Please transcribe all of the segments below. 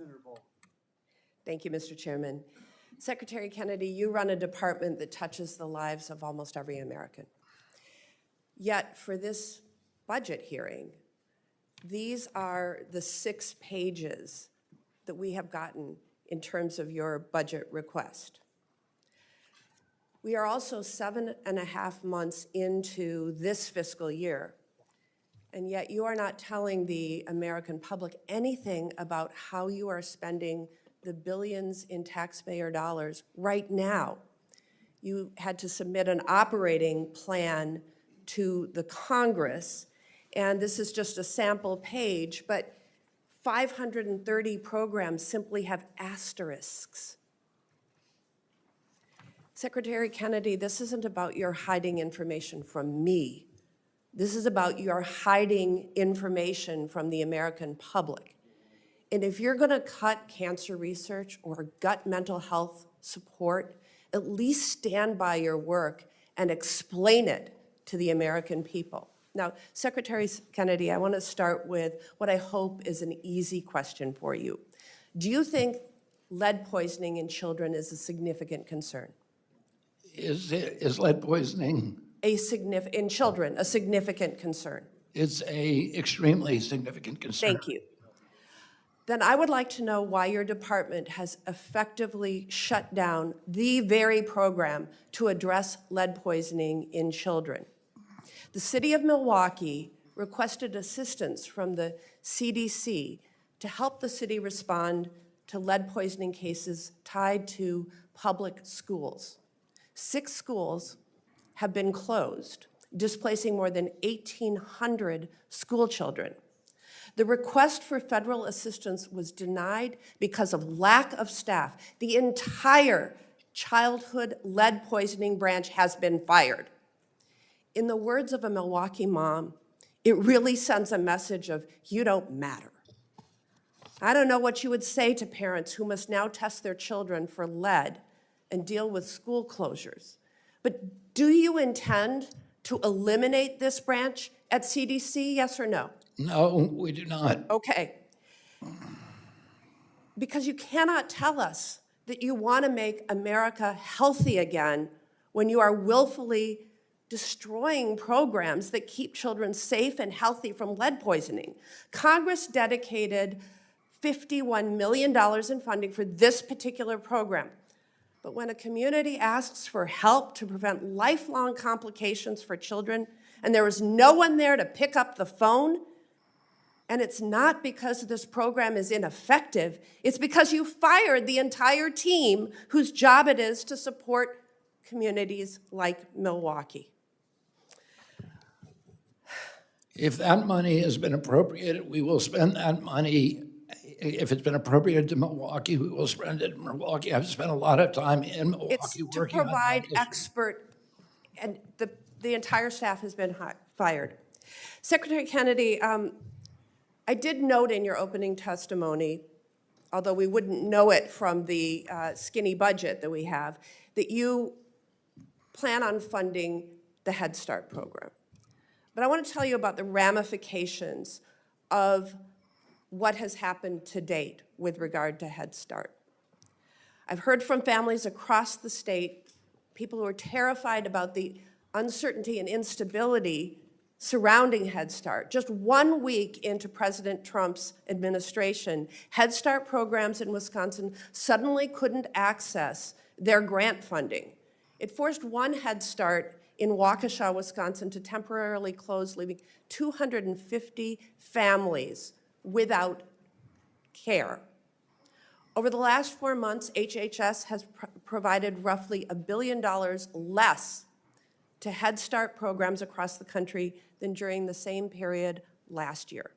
Senator Baldwin. Thank you, Mr. Chairman. Secretary Kennedy, you run a department that touches the lives of almost every American. Yet, for this budget hearing, these are the 6 pages that we have gotten in terms of your budget request. We are also 7.5 months into this fiscal year, and yet you are not telling the American public anything about how you are spending the billions in taxpayer dollars right now. You had to submit an operating plan to the Congress, and this is just a sample page, but 530 programs simply have asterisks. Secretary Kennedy, this isn't about your hiding information from me. This is about your hiding information from the American public. And if you're going to cut cancer research or gut mental health support, at least stand by your work and explain it to the American people. Now, Secretary Kennedy, I want to start with what I hope is an easy question for you. Do you think lead poisoning in children is a significant concern? Is lead poisoning? In children, a significant concern? It's a extremely significant concern. Thank you. Then I would like to know why your department has effectively shut down the very program to address lead poisoning in children. The city of Milwaukee requested assistance from the CDC to help the city respond to lead poisoning cases tied to public schools. 6 schools have been closed, displacing more than 1,800 school children. The request for federal assistance was denied because of lack of staff. The entire childhood lead poisoning branch has been fired. In the words of a Milwaukee mom, it really sends a message of, you don't matter. I don't know what you would say to parents who must now test their children for lead and deal with school closures. But do you intend to eliminate this branch at CDC, yes or no? No, we do not. Okay. Because you cannot tell us that you want to make America healthy again when you are willfully destroying programs that keep children safe and healthy from lead poisoning. Congress dedicated $51 million in funding for this particular program. But when a community asks for help to prevent lifelong complications for children, and there is no one there to pick up the phone, and it's not because this program is ineffective, it's because you fired the entire team whose job it is to support communities like Milwaukee. If that money has been appropriated, we will spend that money. If it's been appropriated to Milwaukee, we will spend it in Milwaukee. I've spent a lot of time in Milwaukee It's to working on provide that expert, and the entire staff has been fired. Secretary Kennedy, I did note in your opening testimony, although we wouldn't know it from the skinny budget that we have, that you plan on funding the Head Start program. But I want to tell you about the ramifications of what has happened to date with regard to Head Start. I've heard from families across the state, people who are terrified about the uncertainty and instability surrounding Head Start. Just 1 week into President Trump's administration, Head Start programs in Wisconsin suddenly couldn't access their grant funding. It forced one Head Start in Waukesha, Wisconsin to temporarily close, leaving 250 families without care. Over the last 4 months, HHS has provided roughly $1 billion less to Head Start programs across the country than during the same period last year.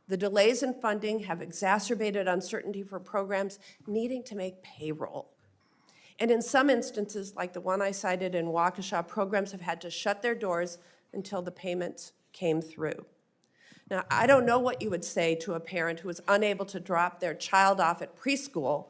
The delays in funding have exacerbated uncertainty for programs needing to make payroll. And in some instances, like the one I cited in Waukesha, programs have had to shut their doors until the payments came through. Now, I don't know what you would say to a parent who is unable to drop their child off at preschool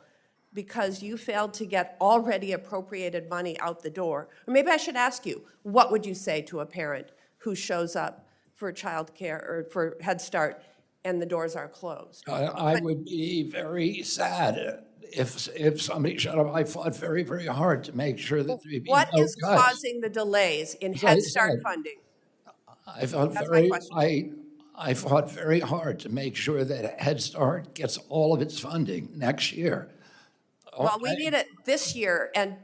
because you failed to get already appropriated money out the door. Or maybe I should ask you, what would you say to a parent who shows up for child care or for Head Start and the doors are closed. I would be very sad if somebody shut up. I fought very, very hard to make sure that there be What no is cuts. causing the delays in As I Head Start said, funding? I fought That's my I fought very hard to make sure that Head Start gets all of its funding next year. Well, we need it this year, and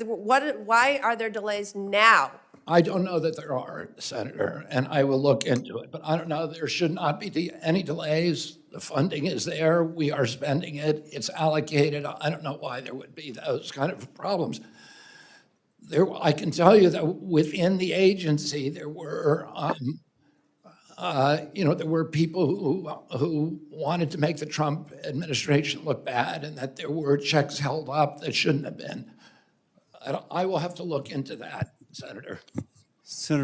why are there delays now? I don't know that there are, Senator, and I will look into it, but I don't know, there should not be any delays. The funding is there, we are spending it, it's allocated. I don't know why there would be those kind of problems. I can tell you that within the agency, there were, there were people who wanted to make the Trump administration look bad, and that there were checks held up that shouldn't have been. I will have to look into that, Senator. Senator